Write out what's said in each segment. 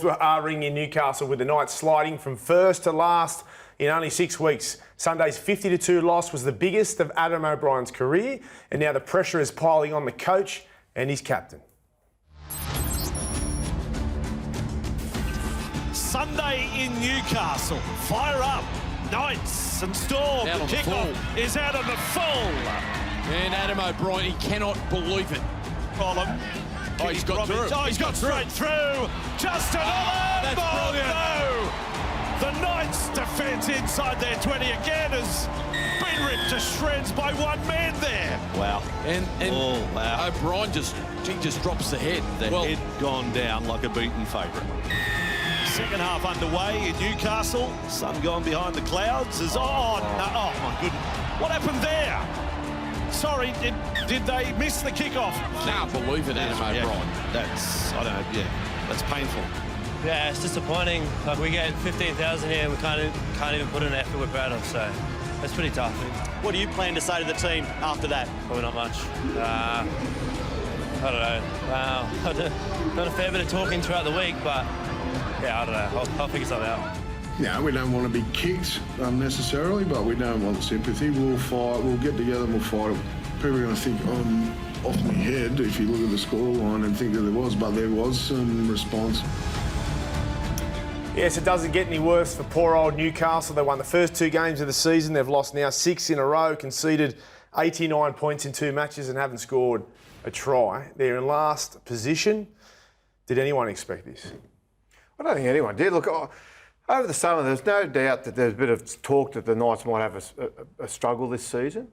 Are ringing in Newcastle with the Knights sliding from first to last in only 6 weeks. Sunday's 50-2 loss was the biggest of Adam O'Brien's career, and now the pressure is piling on the coach and his captain. Sunday in Newcastle, fire up, Knights and Storm. The kickoff is out on the full. And Adam O'Brien, he cannot believe it. Column. Oh, he's got through. Oh, he's got straight through. Just another ball. No. The Knights defence inside their 20 again has been ripped to shreds by one man there. Wow. And wow. O'Brien just drops the head. The head gone down like a beaten favourite. Second half underway in Newcastle. Sun gone behind the clouds. Oh my goodness. What happened there? Sorry, did they miss the kickoff? Can't believe it, Adam O'Brien. That's painful. Yeah, it's disappointing. Like, we get 15,000 here and we can't even put in an effort we're proud of, so it's pretty tough. What do you plan to say to the team after that? Probably not much. I don't know. I've done a fair bit of talking throughout the week, but yeah, I don't know. I'll figure something out. Yeah, we don't want to be kicked unnecessarily, but we don't want sympathy. We'll fight, we'll get together and we'll fight. People are going to think I'm off my head if you look at the scoreline and think that there was, but there was some response. Yes, it doesn't get any worse for poor old Newcastle. They won the first 2 games of the season. They've lost now 6 in a row, conceded 89 points in 2 matches and haven't scored a try. They're in last position. Did anyone expect this? I don't think anyone did. Look, over the summer, there's no doubt that there's a bit of talk that the Knights might have a struggle this season.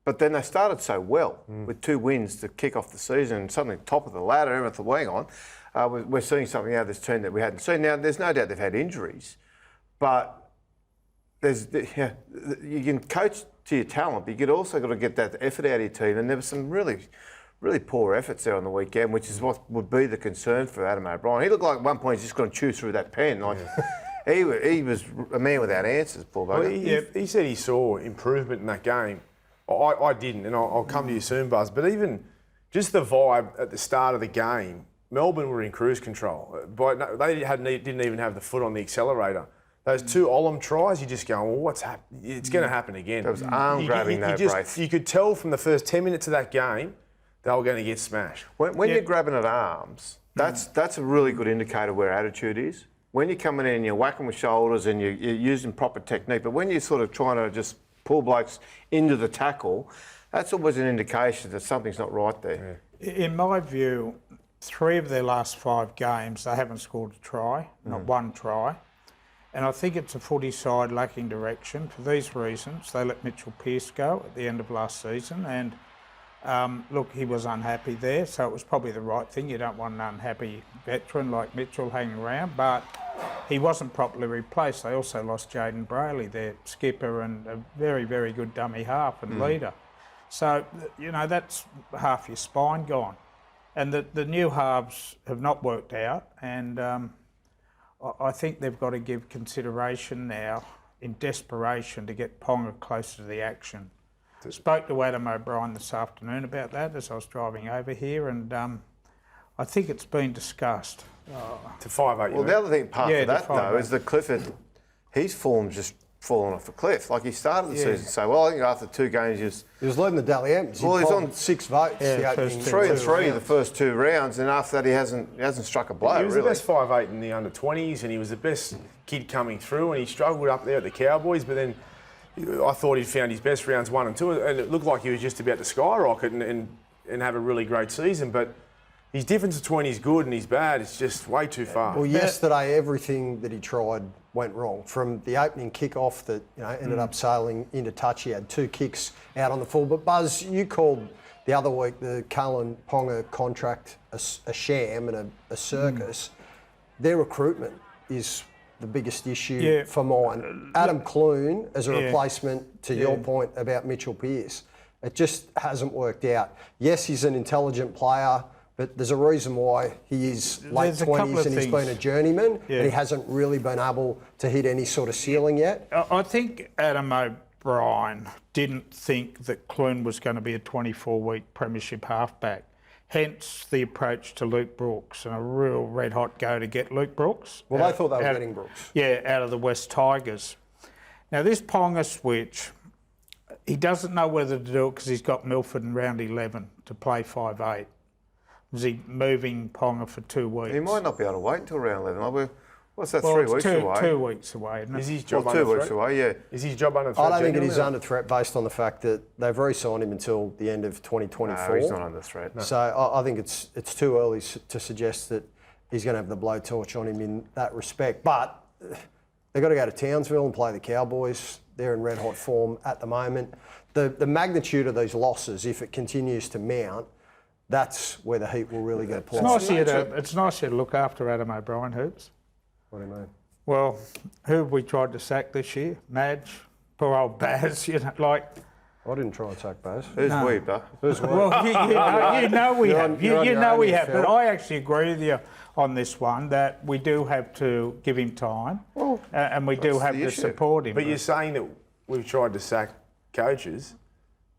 But then they started so well with 2 wins to kick off the season and suddenly top of the ladder, everyone thought, hang on, we're seeing something out of this team that we hadn't seen. Now, there's no doubt they've had injuries, but you can coach to your talent, but you also got to get that effort out of your team. And there were some really poor efforts there on the weekend, which is what would be the concern for Adam O'Brien. He looked like at one point he's just going to chew through that pen. Like he was a man without answers, poor bugger. He said he saw improvement in that game. I didn't, and I'll come to you soon, Buzz. But even just the vibe at the start of the game, Melbourne were in cruise control. They didn't even have the foot on the accelerator. Those 2 Olam tries, you just go, well, what's happened? It's going to happen again. There was arm grabbing, no brace. You could tell from the first 10 minutes of that game they were going to get smashed. When you're grabbing at arms, that's a really good indicator where attitude is. When you're coming in and you're whacking with shoulders and you're using proper technique, but when you're sort of trying to just pull blokes into the tackle, that's always an indication that something's not right there. In my view, 3 of their last 5 games, they haven't scored a try, not one try. And I think it's a footy side lacking direction. For these reasons, they let Mitchell Pearce go at the end of last season, and look, he was unhappy there, so it was probably the right thing. You don't want an unhappy veteran like Mitchell hanging around, but he wasn't properly replaced. They also lost Jaden Brayley, their skipper, and a very, very good dummy half and leader. So, that's half your spine gone. And the new halves have not worked out, and I think they've got to give consideration now, in desperation, to get Ponga closer to the action. I spoke to Adam O'Brien this afternoon about that as I was driving over here, and I think it's been discussed. To 5'8". Well, the other thing part of that, though, is that Clifford, his form's just fallen off a cliff. Like, he started the season so well. I think after 2 games, he was leading the Dally M's. Well, he's on 6 votes. Yeah, the 3 and 3 the first 2 rounds, and after that he hasn't struck a blow. He was really the best 5'8" in the under-20s, and he was the best kid coming through, and he struggled up there at the Cowboys, but then I thought he'd found his best rounds 1 and 2, and it looked like he was just about to skyrocket and have a really great season. But his difference between his good and his bad is just way too far. Well, yesterday everything that he tried went wrong. From the opening kick-off that ended up sailing into touch, he had 2 kicks out on the full. But Buzz, you called the other week the Kayln Ponga contract a sham and a circus. Their recruitment is the biggest issue for mine. Adam Clune as a replacement to your point about Mitchell Pearce. It just hasn't worked out. Yes, he's an intelligent player, but there's a reason why he is late 20s and he's been a journeyman and he hasn't really been able to hit any sort of ceiling yet. I think Adam O'Brien didn't think that Clune was going to be a 24-week premiership halfback. Hence the approach to Luke Brooks and a real red-hot go to get Luke Brooks. Well, they thought they were getting Brooks. Yeah, out of the West Tigers. Now, this Ponga switch, he doesn't know whether to do it because he's got Milford in round 11 to play 5'8". Is he moving Ponga for 2 weeks? He might not be able to wait until round 11. What's that, Well, 3 it's weeks away? 2 weeks away, isn't it? Is his job Well, under 2 weeks threat? away, yeah. Is his job under threat? I don't think it is genuinely? under threat based on the fact that they've re-signed him until the end of 2024. No, he's not under threat. So I think it's too early to suggest that he's going to have the blowtorch on him in that respect. But they've got to go to Townsville and play the Cowboys. They're in red-hot form at the moment. The magnitude of these losses, if it continues to mount, that's where the heat will really get applied. It's nice here to look after Adam O'Brien, Hoops. What do you mean? Well, who have we tried to sack this year? Madge, poor old Baz, you know, like... I didn't try and sack Baz. Who's we, but? Well, you know we have. you're on You your know own we here, have. Phil. But I actually agree with you on this one that we do have to give him time, and we do have the to issue. support him. But you're saying that we've tried to sack coaches,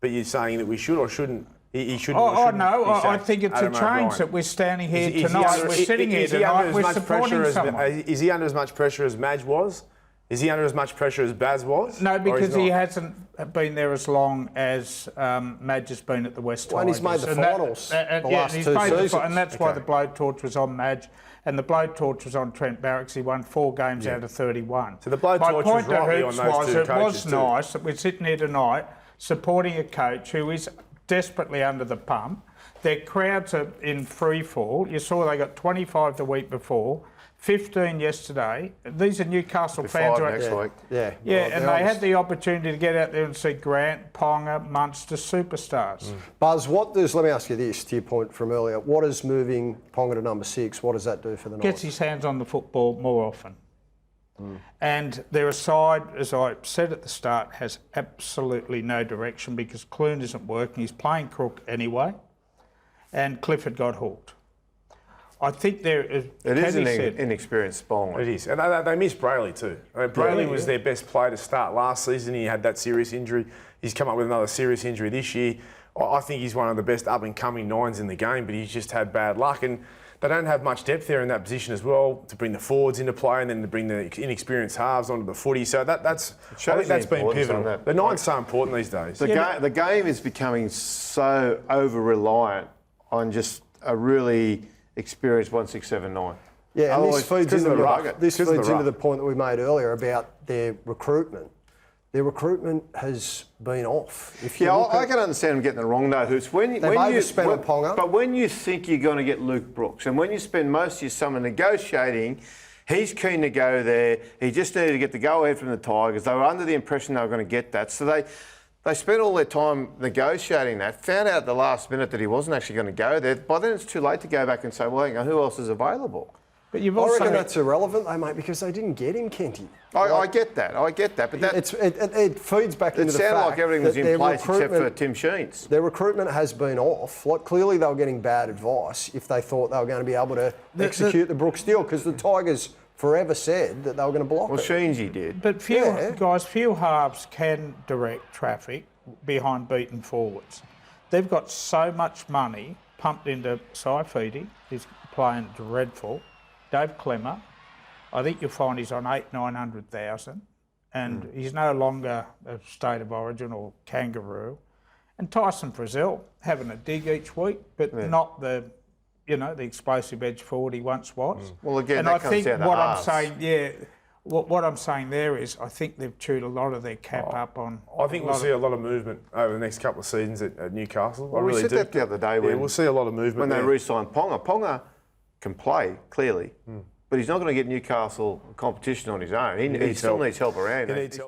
but you're saying that we should or shouldn't. He shouldn't. or Oh shouldn't no! be I sacked, think it's Adam a change O'Brien. that we're standing here Is he tonight. under- We're sitting here is he under tonight. as We're much supporting pressure as- someone. Is he under as much pressure as Madge was? Is he under as much pressure as Baz was? No, Or because he's he not? hasn't been there as long as Madge has been at the West Well, and Tigers. he's made the finals the last he's two made the seasons. and that's why Okay. the blowtorch was on Madge, and the blowtorch was on Trent Barracks. He won 4 games out of 31. So the blowtorch My was point to rightly on Hoops those was two it coaches was too. nice that we're sitting here tonight supporting a coach who is desperately under the pump. Their crowds are in free fall. You saw they got 25 the week before, 15 yesterday. These are Newcastle fans. 5 next week. Yeah. Yeah, Well, and they're they honest. had the opportunity to get out there and see Grant, Ponga, Munster, superstars. Buzz, let me ask you this, to your point from earlier. What does moving Ponga to number 6, what does that do for the Gets Knights? his hands on the football more often. And they're a side, as I said at the start, has absolutely no direction because Clune isn't working. He's playing crook anyway. And Clifford got hooked. I think there is... It is an Caddy said- inexperienced bowler. It is, and they missed Brayley too. I mean, Brayley was their best player to start last season. He had that serious injury. He's come up with another serious injury this year. I think he's one of the best up-and-coming nines in the game, but he's just had bad luck. And they don't have much depth there in that position as well to bring the forwards into play and then to bring the inexperienced halves onto the footy. So I think that's been pivotal. The nine's so important these days. The game is becoming so over-reliant on just a really experienced 1-6-7-9. Yeah, and Otherwise, this feeds, because into of the ruck. the point that we made earlier about their recruitment. Their recruitment has been off. If you look I at- can understand them getting it wrong though, Hoops. They've overspent on Ponga. But when you think you're going to get Luke Brooks, and when you spend most of your summer negotiating, he's keen to go there. He just needed to get the go-ahead from the Tigers. They were under the impression they were going to get that. So they spent all their time negotiating that, found out at the last minute that he wasn't actually going to go there. By then it's too late to go back and say, well, hang on, who else is available? But you've I also... reckon that's irrelevant, though, mate, because they didn't get him, Kenty. I get that, but that It feeds back it into the sounded fact like everything was that in their place except for recruitment- Tim Sheens. Their recruitment has been off. Like, clearly they were getting bad advice if they thought they were going to be able to execute the Brooks deal, because the Tigers forever said that they were going to block Well, it. Sheensy did. But few Yeah. few halves can direct traffic behind beaten forwards. They've got so much money pumped into Saifidi. He's playing dreadful. Dave Clemmer, I think you'll find he's on 800,000-900,000, and he's no longer a state of origin or kangaroo. And Tyson Frizzell having a dig each week, but not the explosive edge forward he once was. Well, again, and that I comes think down to what halves. I'm saying, what I'm saying there is, I think they've chewed a lot of their cap up on. I think we'll see a lot of movement over the next couple of seasons at Newcastle. Well, I we really said do. that the other day we'll see a lot of movement when they there. re-signed Ponga. Ponga can play, clearly, but he's not going to get Newcastle competition on his own. He still needs help around. He needs help.